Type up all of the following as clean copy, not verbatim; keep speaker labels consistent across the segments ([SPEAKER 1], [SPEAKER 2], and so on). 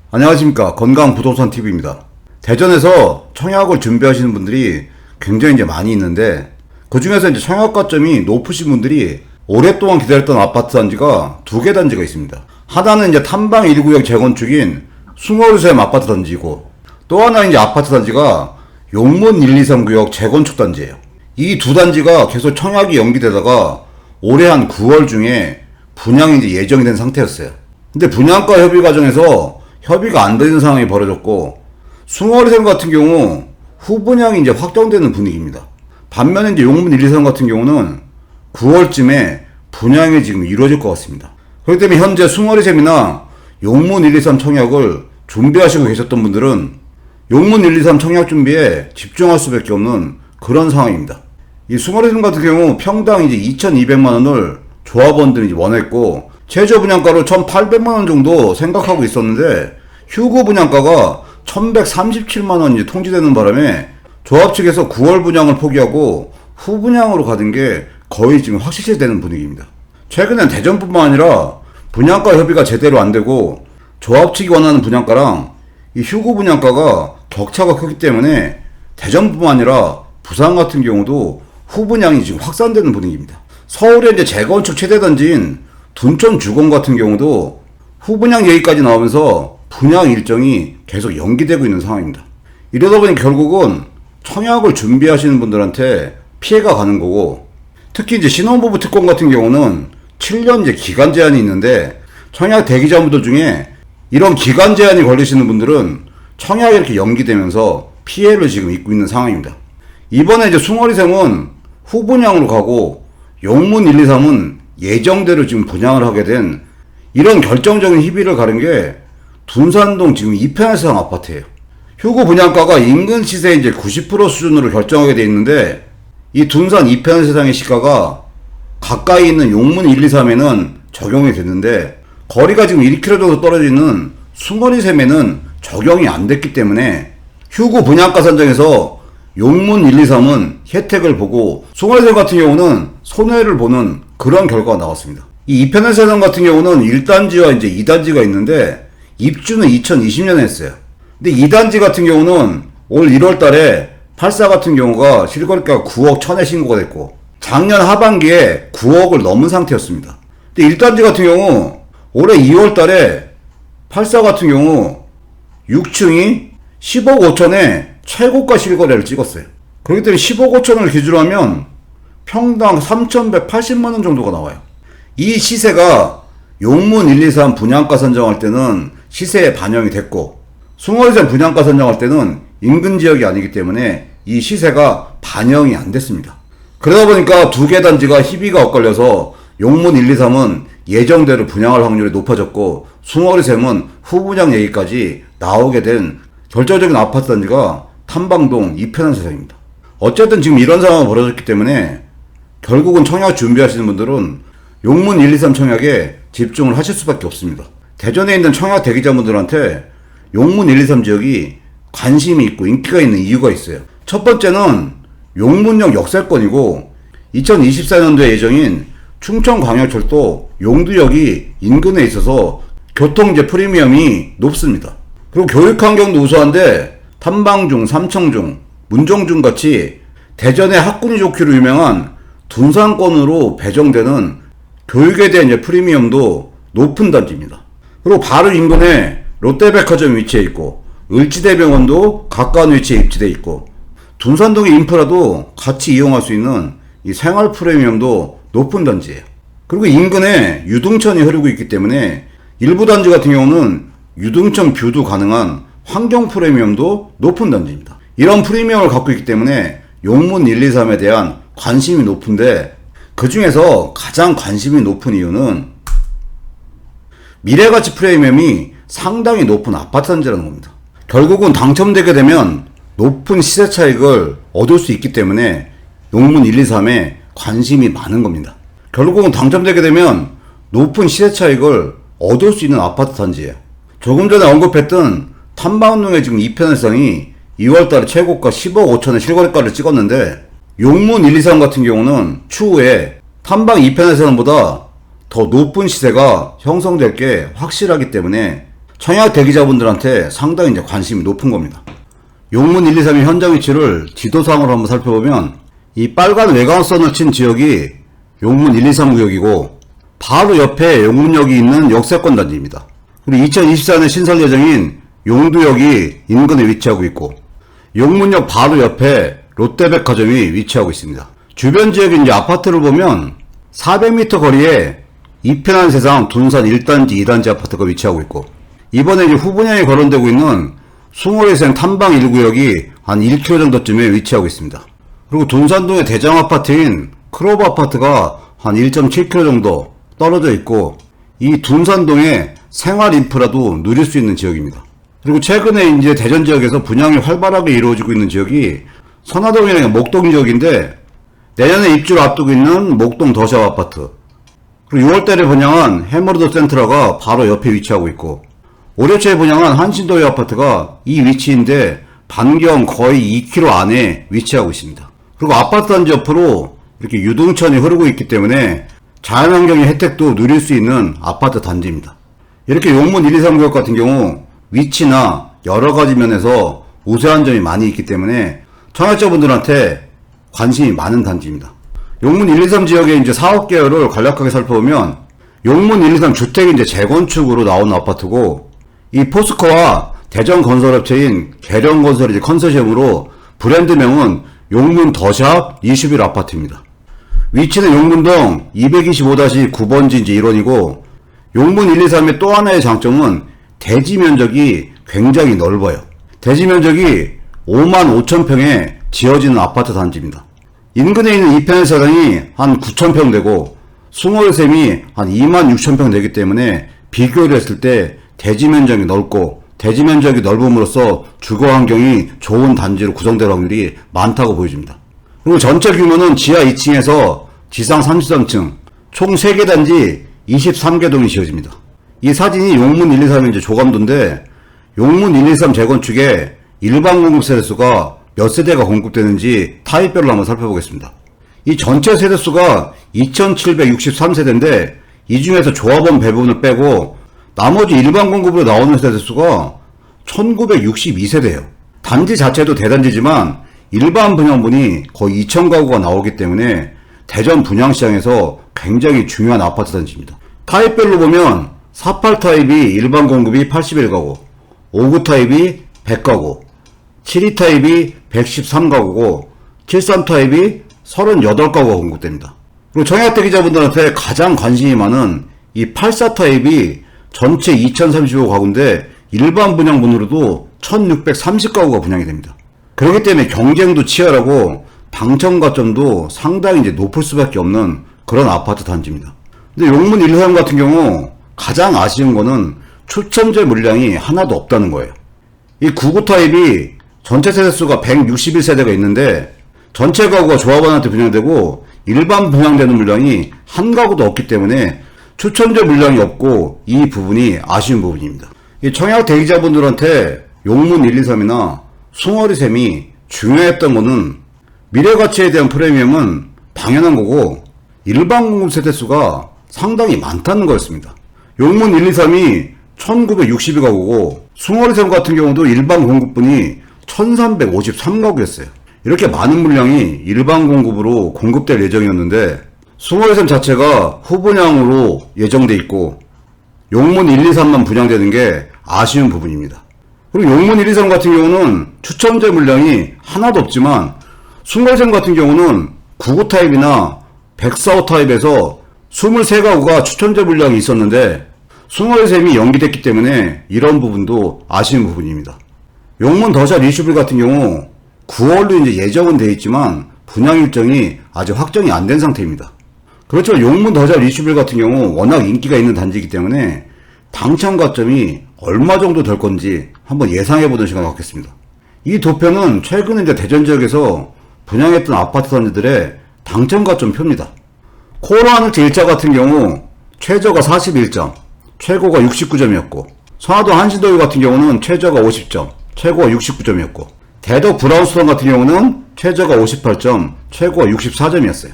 [SPEAKER 1] 안녕하십니까. 건강부동산TV입니다. 대전에서 청약을 준비하시는 분들이 굉장히 많이 있는데, 그 중에서 청약가점이 높으신 분들이 오랫동안 기다렸던 아파트 단지가 두 개 단지가 있습니다. 하나는 탐방 1구역 재건축인 숭어리샘 아파트 단지고, 또 하나 아파트 단지가 용문 1, 2, 3구역 재건축 단지예요. 이 두 단지가 계속 청약이 연기되다가 올해 한 9월 중에 분양이 예정이 된 상태였어요. 근데 분양가 협의 과정에서 협의가 안 되는 상황이 벌어졌고, 숭어리샘 같은 경우 후분양이 확정되는 분위기입니다. 반면에 용문 1, 2, 3 같은 경우는 9월쯤에 분양이 지금 이루어질 것 같습니다. 그렇기 때문에 현재 숭어리샘이나 용문 1, 2, 3 청약을 준비하시고 계셨던 분들은 용문 1, 2, 3 청약 준비에 집중할 수밖에 없는 그런 상황입니다. 이 숭어리샘 같은 경우 평당 2,200만원을 조합원들이 원했고, 최저 분양가로 1,800만원 정도 생각하고 있었는데, 휴고 분양가가 1,137만원이 통지되는 바람에 조합 측에서 9월 분양을 포기하고 후분양으로 가는 게 거의 지금 확실시되는 분위기입니다. 최근엔 대전뿐만 아니라 분양가 협의가 제대로 안 되고 조합 측이 원하는 분양가랑 이 휴고 분양가가 격차가 크기 때문에 대전뿐만 아니라 부산 같은 경우도 후분양이 지금 확산되는 분위기입니다. 서울의 재건축 최대 단지인 둔촌 주공 같은 경우도 후분양 얘기까지 나오면서 분양 일정이 계속 연기되고 있는 상황입니다. 이러다 보니 결국은 청약을 준비하시는 분들한테 피해가 가는 거고, 특히 신혼부부 특권 같은 경우는 7년 기간 제한이 있는데, 청약 대기자분들 중에 이런 기간 제한이 걸리시는 분들은 청약이 이렇게 연기되면서 피해를 지금 입고 있는 상황입니다. 이번에 숭어리샘은 후분양으로 가고 용문 1, 2, 3은 예정대로 지금 분양을 하게 된 이런 결정적인 희비를 가른 게 둔산동 지금 이편해상 아파트예요. 휴고 분양가가 인근 시세의 90% 수준으로 결정하게 돼 있는데, 이 둔산 이편세상의 시가가 가까이 있는 용문 1, 2, 3에는 적용이 됐는데, 거리가 지금 1km 정도 떨어지는 숭어리샘에는 적용이 안 됐기 때문에 휴고 분양가 산정에서 용문 1, 2, 3은 혜택을 보고 숭어리샘 같은 경우는 손해를 보는 그런 결과가 나왔습니다. 이 이편세상 같은 경우는 1단지와 2단지가 있는데, 입주는 2020년에 했어요. 근데 2단지 같은 경우는 올 1월 달에 84 같은 경우가 실거래가가 9억 1천에 신고가 됐고, 작년 하반기에 9억을 넘은 상태였습니다. 근데 1단지 같은 경우 올해 2월 달에 84 같은 경우 6층이 10억 5천에 최고가 실거래를 찍었어요. 그렇기 때문에 10억 5천을 기준으로 하면 평당 3,180만원 정도가 나와요. 이 시세가 용문 1, 2, 3 분양가 선정할 때는 시세에 반영이 됐고, 숭어리샘 분양가 선정할 때는 인근 지역이 아니기 때문에 이 시세가 반영이 안 됐습니다. 그러다 보니까 두 개 단지가 희비가 엇갈려서 용문 1, 2, 3은 예정대로 분양할 확률이 높아졌고, 숭어리샘은 후분양 얘기까지 나오게 된 결정적인 아파트 단지가 탐방동 이편한세상입니다. 어쨌든 지금 이런 상황이 벌어졌기 때문에 결국은 청약 준비하시는 분들은 용문 1, 2, 3 청약에 집중을 하실 수밖에 없습니다. 대전에 있는 청약 대기자분들한테 용문 1, 2, 3 지역이 관심이 있고 인기가 있는 이유가 있어요. 첫 번째는 용문역 역세권이고, 2024년도에 예정인 충청광역철도 용두역이 인근에 있어서 교통제 프리미엄이 높습니다. 그리고 교육환경도 우수한데 탐방중, 삼청중, 문정중 같이 대전의 학군이 좋기로 유명한 둔산권으로 배정되는 교육에 대한 프리미엄도 높은 단지입니다. 그리고 바로 인근에 롯데백화점이 위치해 있고, 을지대병원도 가까운 위치에 입지되어 있고, 둔산동의 인프라도 같이 이용할 수 있는 이 생활 프리미엄도 높은 단지예요. 그리고 인근에 유등천이 흐르고 있기 때문에 일부 단지 같은 경우는 유등천 뷰도 가능한 환경 프리미엄도 높은 단지입니다. 이런 프리미엄을 갖고 있기 때문에 용문 1, 2, 3에 대한 관심이 높은데, 그 중에서 가장 관심이 높은 이유는 미래가치 프리미엄이 상당히 높은 아파트 단지라는 겁니다. 결국은 당첨되게 되면 높은 시세 차익을 얻을 수 있기 때문에 용문 1, 2, 3에 관심이 많은 겁니다. 결국은 당첨되게 되면 높은 시세 차익을 얻을 수 있는 아파트 단지예요. 조금 전에 언급했던 탐방동의 지금 이편세상이 2월달에 최고가 10억 5천의 실거래가를 찍었는데, 용문 1, 2, 3 같은 경우는 추후에 탐방 2편에서는보다 더 높은 시세가 형성될 게 확실하기 때문에 청약 대기자분들한테 상당히 이제 관심이 높은 겁니다. 용문 1, 2, 3의 현장 위치를 지도상으로 한번 살펴보면 이 빨간 외곽선을 친 지역이 용문 1, 2, 3 구역이고 바로 옆에 용문역이 있는 역세권 단지입니다. 그리고 2024년 신설 예정인 용두역이 인근에 위치하고 있고 용문역 바로 옆에 롯데백화점이 위치하고 있습니다. 주변 지역의 이제 아파트를 보면 400m 거리에 이편한 세상 둔산 1단지, 2단지 아파트가 위치하고 있고 이번에 이제 후분양이 거론되고 있는 숭어리생 탐방 1구역이 한 1km 정도쯤에 위치하고 있습니다. 그리고 둔산동의 대장 아파트인 크로버 아파트가 한 1.7km 정도 떨어져 있고 이 둔산동의 생활 인프라도 누릴 수 있는 지역입니다. 그리고 최근에 이제 대전 지역에서 분양이 활발하게 이루어지고 있는 지역이 선화동이나 목동 지역인데 내년에 입주를 앞두고 있는 목동 더샵 아파트 그리고 6월달에 분양한 해머로드 센트라가 바로 옆에 위치하고 있고 올해 초에 분양한 한신도의 아파트가 이 위치인데 반경 거의 2km 안에 위치하고 있습니다. 그리고 아파트 단지 옆으로 이렇게 유동천이 흐르고 있기 때문에 자연환경의 혜택도 누릴 수 있는 아파트 단지입니다. 이렇게 용문 1, 2, 3구역 같은 경우 위치나 여러가지 면에서 우세한 점이 많이 있기 때문에 청약자분들한테 관심이 많은 단지입니다. 용문 1, 2, 3 지역의 이제 사업 계열을 간략하게 살펴보면 용문 1, 2, 3 주택이 이제 재건축으로 나온 아파트고 이 포스코와 대전 건설업체인 계령건설이 이제 컨소시엄으로 브랜드명은 용문 더샵 21 아파트입니다. 위치는 용문동 225-9번지 이제 1원이고 용문 1, 2, 3의 또 하나의 장점은 대지 면적이 굉장히 넓어요. 대지 면적이 55,000평에 지어지는 아파트 단지입니다. 인근에 있는 이편의 사당이 한 9,000평 되고 숭어리샘이 한 26,000평 되기 때문에 비교를 했을 때 대지 면적이 넓고 대지 면적이 넓음으로써 주거 환경이 좋은 단지로 구성될 확률이 많다고 보여집니다. 그리고 전체 규모는 지하 2층에서 지상 33층 총 3개 단지 23개 동이 지어집니다. 이 사진이 용문 1, 2, 3의 이제 조감도인데 용문 1, 2, 3 재건축에 일반 공급 세대수가 몇 세대가 공급되는지 타입별로 한번 살펴보겠습니다. 이 전체 세대수가 2763세대인데 이 중에서 조합원 배분을 빼고 나머지 일반 공급으로 나오는 세대수가 1962세대예요. 단지 자체도 대단지지만 일반 분양분이 거의 2000가구가 나오기 때문에 대전 분양시장에서 굉장히 중요한 아파트 단지입니다. 타입별로 보면 48 타입이 일반 공급이 81가구, 59 타입이 100가구, 72 타입이 113가구고 73 타입이 38가구가 공급됩니다. 그리고 청약대기자분들한테 가장 관심이 많은 이 84 타입이 전체 2035가구인데 일반 분양분으로도 1630가구가 분양이 됩니다. 그렇기 때문에 경쟁도 치열하고 당첨 가점도 상당히 이제 높을 수밖에 없는 그런 아파트 단지입니다. 근데 용문 1, 2, 3 같은 경우 가장 아쉬운 거는 추첨제 물량이 하나도 없다는 거예요. 이 99 타입이 전체 세대수가 161세대가 있는데 전체 가구가 조합원한테 분양되고 일반 분양되는 물량이 한 가구도 없기 때문에 추첨제 물량이 없고 이 부분이 아쉬운 부분입니다. 이 청약 대기자분들한테 용문 1, 2, 3이나 숭어리샘이 중요했던 거는 미래가치에 대한 프리미엄은 당연한 거고 일반 공급 세대수가 상당히 많다는 거였습니다. 용문 1, 2, 3이 1962가구고 숭어리샘 같은 경우도 일반 공급분이 1353가구였어요. 이렇게 많은 물량이 일반 공급으로 공급될 예정이었는데 숭어리샘 자체가 후분양으로 예정돼 있고 용문 1, 2, 3만 분양되는 게 아쉬운 부분입니다. 그리고 용문 1, 2, 3 같은 경우는 추첨제 물량이 하나도 없지만 숭어리샘 같은 경우는 99 타입이나 104호 타입에서 23가구가 추첨제 물량이 있었는데 숭어리샘이 연기됐기 때문에 이런 부분도 아쉬운 부분입니다. 용문 더샵 21 같은 경우 9월로 이제 예정은 되어 있지만 분양 일정이 아직 확정이 안 된 상태입니다. 그렇지만 용문 더샵 21 같은 경우 워낙 인기가 있는 단지이기 때문에 당첨 가점이 얼마 정도 될 건지 한번 예상해보는 시간을 갖겠습니다. 이 도표는 최근에 이제 대전 지역에서 분양했던 아파트 단지들의 당첨 가점 표입니다. 코로하늘트 1차 같은 경우 최저가 41점, 최고가 69점이었고 선화동 한신도역 같은 경우는 최저가 50점, 최고가 69점이었고 대덕 브라운스톤 같은 경우는 최저가 58점, 최고가 64점이었어요.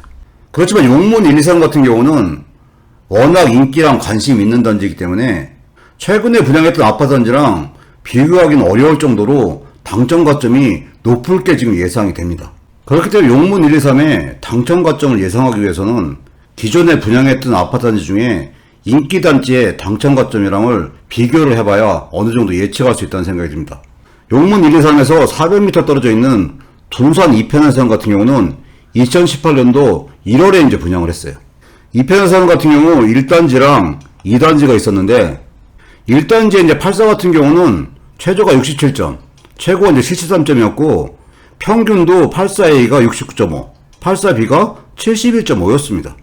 [SPEAKER 1] 그렇지만 용문 1, 2, 3 같은 경우는 워낙 인기랑 관심이 있는 단지이기 때문에 최근에 분양했던 아파트 단지랑 비교하기는 어려울 정도로 당첨 가점이 높을 게 지금 예상이 됩니다. 그렇기 때문에 용문 123의 당첨 가점을 예상하기 위해서는 기존에 분양했던 아파트 단지 중에 인기 단지의 당첨 가점이랑을 비교를 해봐야 어느 정도 예측할 수 있다는 생각이 듭니다. 용문 123에서 400m 떨어져 있는 둔산 이편한산 같은 경우는 2018년도 1월에 이제 분양을 했어요. 이편한산 같은 경우 1단지랑 2단지가 있었는데 1단지의 이제 84 같은 경우는 최저가 67점, 최고가 이제 73점이었고 평균도 84A가 69.5, 84B가 71.5였습니다.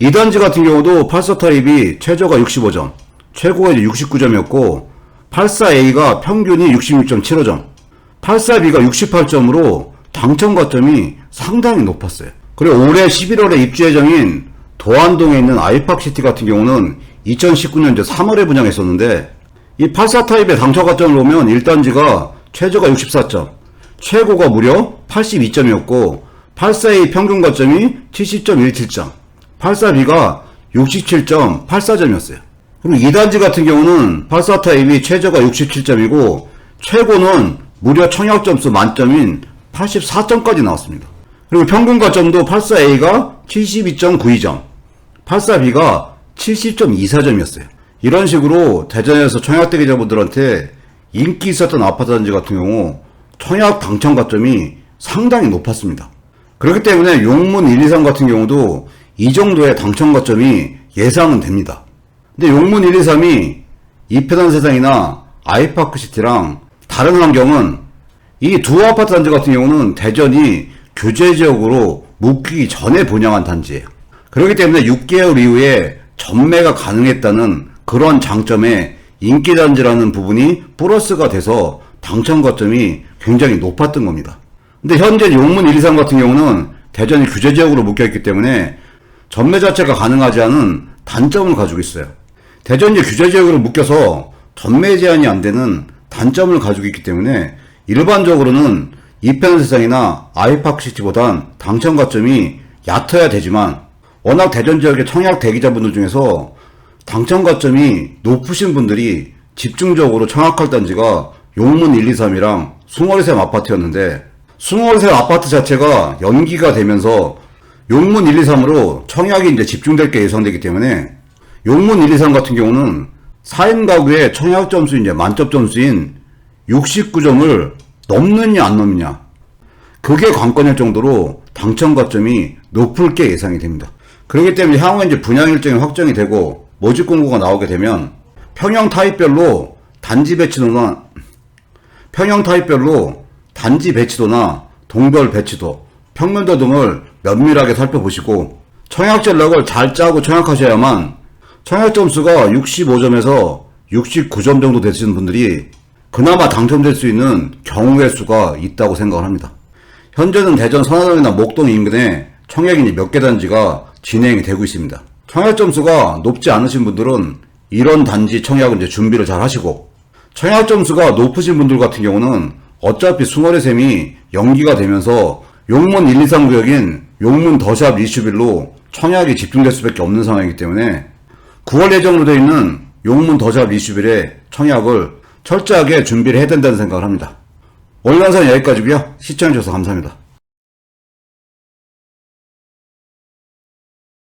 [SPEAKER 1] 2단지 같은 경우도 84 타입이 최저가 65점, 최고가 이제 69점이었고 84A가 평균이 66.75점, 84B가 68점으로 당첨 가점이 상당히 높았어요. 그리고 올해 11월에 입주 예정인 도안동에 있는 아이팍시티 같은 경우는 2019년 3월에 분양했었는데 이 84 타입의 당첨 가점을 보면 1단지가 최저가 64점, 최고가 무려 82점이었고 84A 평균 가점이 70.17점, 84B가 67.84점이었어요. 그리고 2단지 같은 경우는 84 타입이 최저가 67점이고 최고는 무려 청약점수 만점인 84점까지 나왔습니다. 그리고 평균 가점도 84A가 72.92점, 84B가 70.24점이었어요. 이런 식으로 대전에서 청약 대기자분들한테 인기 있었던 아파트 단지 같은 경우 청약 당첨 가점이 상당히 높았습니다. 그렇기 때문에 용문 123 같은 경우도 이 정도의 당첨 가점이 예상은 됩니다. 근데 용문 123이 이편한 세상이나 아이파크시티랑 다른 환경은 이 두 아파트 단지 같은 경우는 대전이 규제 지역으로 묶이기 전에 분양한 단지예요. 그렇기 때문에 6개월 이후에 전매가 가능했다는 그런 장점에 인기 단지라는 부분이 플러스가 돼서 당첨 가점이 굉장히 높았던 겁니다. 근데 현재 용문 123 같은 경우는 대전이 규제 지역으로 묶여있기 때문에 전매 자체가 가능하지 않은 단점을 가지고 있어요. 대전이 규제 지역으로 묶여서 전매 제한이 안 되는 단점을 가지고 있기 때문에 일반적으로는 이편한 세상이나 아이파크시티보단 당첨 가점이 얕아야 되지만 워낙 대전 지역의 청약 대기자분들 중에서 당첨 가점이 높으신 분들이 집중적으로 청약할 단지가 용문 123이랑 숭어리샘 아파트였는데 숭어리샘 아파트 자체가 연기가 되면서 용문 123으로 청약이 이제 집중될 게 예상되기 때문에 용문 123 같은 경우는 4인 가구의 청약 점수 이제 만점 점수인 69점을 넘느냐 안 넘느냐 그게 관건일 정도로 당첨 가점이 높을 게 예상이 됩니다. 그렇기 때문에 향후에 이제 분양 일정이 확정이 되고 모집 공고가 나오게 되면 평형 타입별로 단지 배치도나 동별 배치도, 평면도 등을 면밀하게 살펴보시고 청약 전략을 잘 짜고 청약하셔야만 청약 점수가 65점에서 69점 정도 되시는 분들이 그나마 당첨될 수 있는 경우의 수가 있다고 생각을 합니다. 현재는 대전 선화동이나 목동 인근에 청약이 몇 개 단지가 진행이 되고 있습니다. 청약 점수가 높지 않으신 분들은 이런 단지 청약을 이제 준비를 잘 하시고 청약 점수가 높으신 분들 같은 경우는 어차피 숭어리샘이 연기가 되면서 용문 123 구역인 용문 더샵 리슈빌로 청약이 집중될 수밖에 없는 상황이기 때문에 9월 예정으로 되어 있는 용문 더샵 리슈빌의 청약을 철저하게 준비를 해야 된다는 생각을 합니다. 오늘 영상은 여기까지고요. 시청해주셔서 감사합니다.